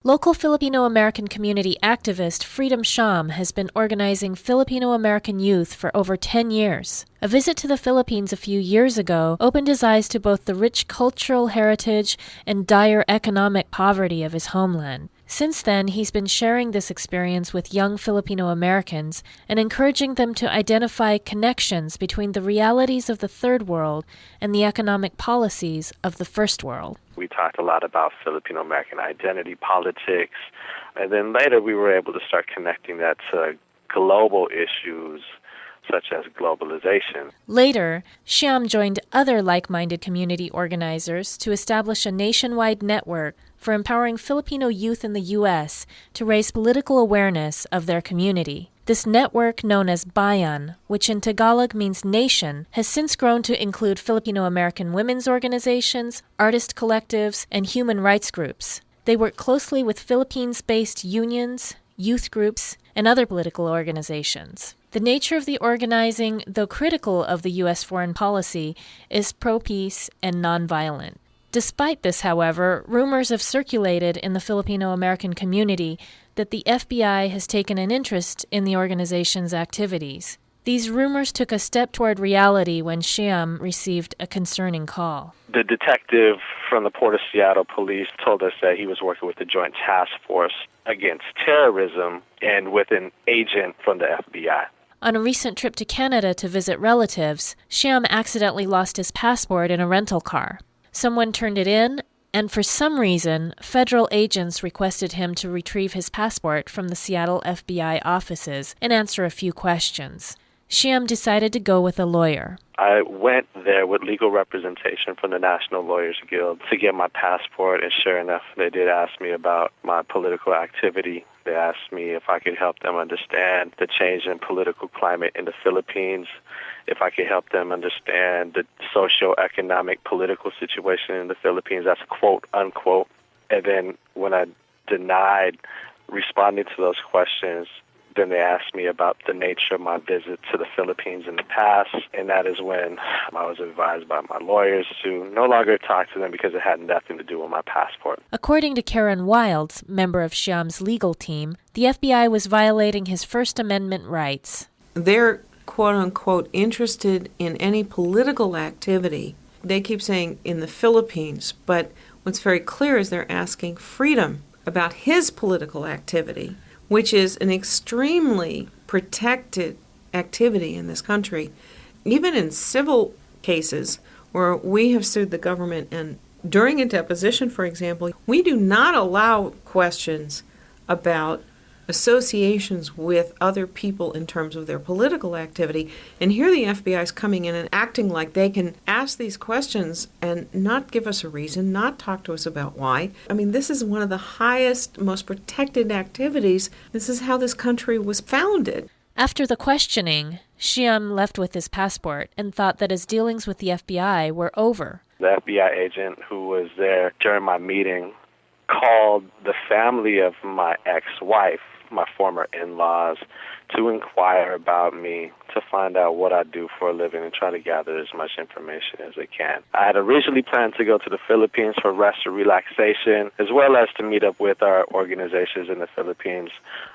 Local Filipino-American community activist Freedom Sham has been organizing Filipino-American youth for over 10 years. A visit to the Philippines a few years ago opened his eyes to both the rich cultural heritage and dire economic poverty of his homeland. Since then, he's been sharing this experience with young Filipino-Americans and encouraging them to identify connections between the realities of the Third World and the economic policies of the First World. We talked a lot about Filipino-American identity politics, and then later we were able to start connecting that to global issues such as globalization. Later, Sham joined other like-minded community organizers to establish a nationwide network for empowering Filipino youth in the U.S. to raise political awareness of their community. This network, known as Bayan, which in Tagalog means nation, has since grown to include Filipino-American women's organizations, artist collectives, and human rights groups. They work closely with Philippines-based unions, youth groups, and other political organizations. The nature of the organizing, though critical of the U.S. foreign policy, is pro-peace and nonviolent. Despite this, however, rumors have circulated in the Filipino-American community that the FBI has taken an interest in the organization's activities. These rumors took a step toward reality when Sham received a concerning call. The detective from the Port of Seattle police told us that he was working with the Joint Task Force Against Terrorism and with an agent from the FBI. On a recent trip to Canada to visit relatives, Sham accidentally lost his passport in a rental car. Someone turned it in, and for some reason, federal agents requested him to retrieve his passport from the Seattle FBI offices and answer a few questions. Sham decided to go with a lawyer. I went there with legal representation from the National Lawyers Guild to get my passport, and sure enough, they did ask me about my political activity. They asked me if I could help them understand the change in political climate in the Philippines, if I could help them understand the socio-economic political situation in the Philippines. That's quote, unquote. And then when I denied responding to those questions, then they asked me about the nature of my visit to the Philippines in the past, and that is when I was advised by my lawyers to no longer talk to them because it had nothing to do with my passport. According to Karen Wilds, member of Sham's legal team, the FBI was violating his First Amendment rights. They're, quote-unquote, interested in any political activity. They keep saying in the Philippines, but what's very clear is they're asking Freedom about his political activity, which is an extremely protected activity in this country. Even in civil cases where we have sued the government, and during a deposition, for example, we do not allow questions about associations with other people in terms of their political activity. And here the FBI is coming in and acting like they can ask these questions and not give us a reason, not talk to us about why. I mean, this is one of the highest, most protected activities. This is how this country was founded. After the questioning, Sham left with his passport and thought that his dealings with the FBI were over. The FBI agent who was there during my meeting called the family of my ex-wife, my former in-laws, to inquire about me, to find out what I do for a living and try to gather as much information as they can. I had originally planned to go to the Philippines for rest and relaxation, as well as to meet up with our organizations in the Philippines.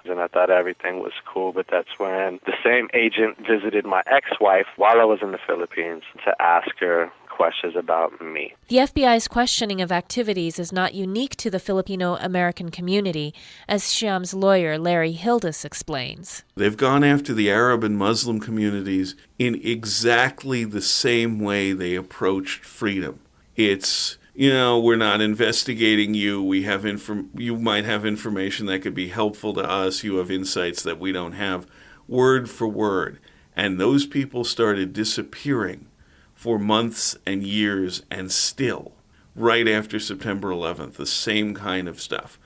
And I thought everything was cool, but that's when the same agent visited my ex-wife while I was in the Philippines to ask her questions about me. The FBI's questioning of activities is not unique to the Filipino-American community, as Sham's lawyer Larry Hildes explains. They've gone after the Arab and Muslim communities in exactly the same way they approached Freedom. It's, we're not investigating you. You might have information that could be helpful to us. You have insights that we don't have, word for word. And those people started disappearing for months and years, and still, right after September 11th, the same kind of stuff.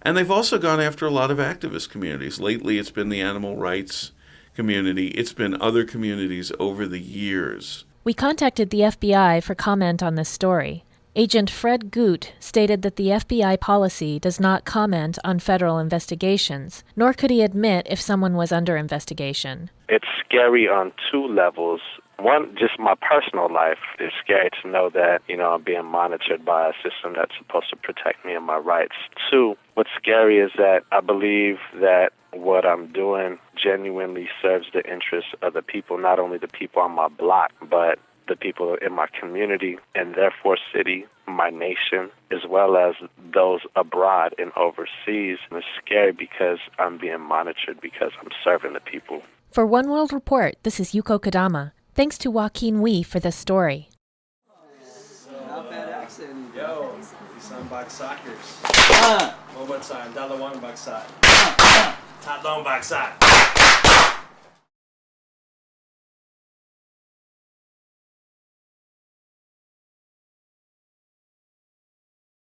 And they've also gone after a lot of activist communities. Lately, it's been the animal rights community. It's been other communities over the years. We contacted the FBI for comment on this story. Agent Fred Goot stated that the FBI policy does not comment on federal investigations, nor could he admit if someone was under investigation. It's scary on two levels. One, just my personal life. It's scary to know that, I'm being monitored by a system that's supposed to protect me and my rights. Two, what's scary is that I believe that what I'm doing genuinely serves the interests of the people, not only the people on my block, but the people in my community, and therefore city, my nation, as well as those abroad and overseas. And it's scary because I'm being monitored because I'm serving the people. For One World Report, this is Yuko Kodama. Thanks to Joaquin Wee for this story. Not bad accent. Yo, isang bagsakers. Mobile sign, $1 bagsak. Tatlong bagsak.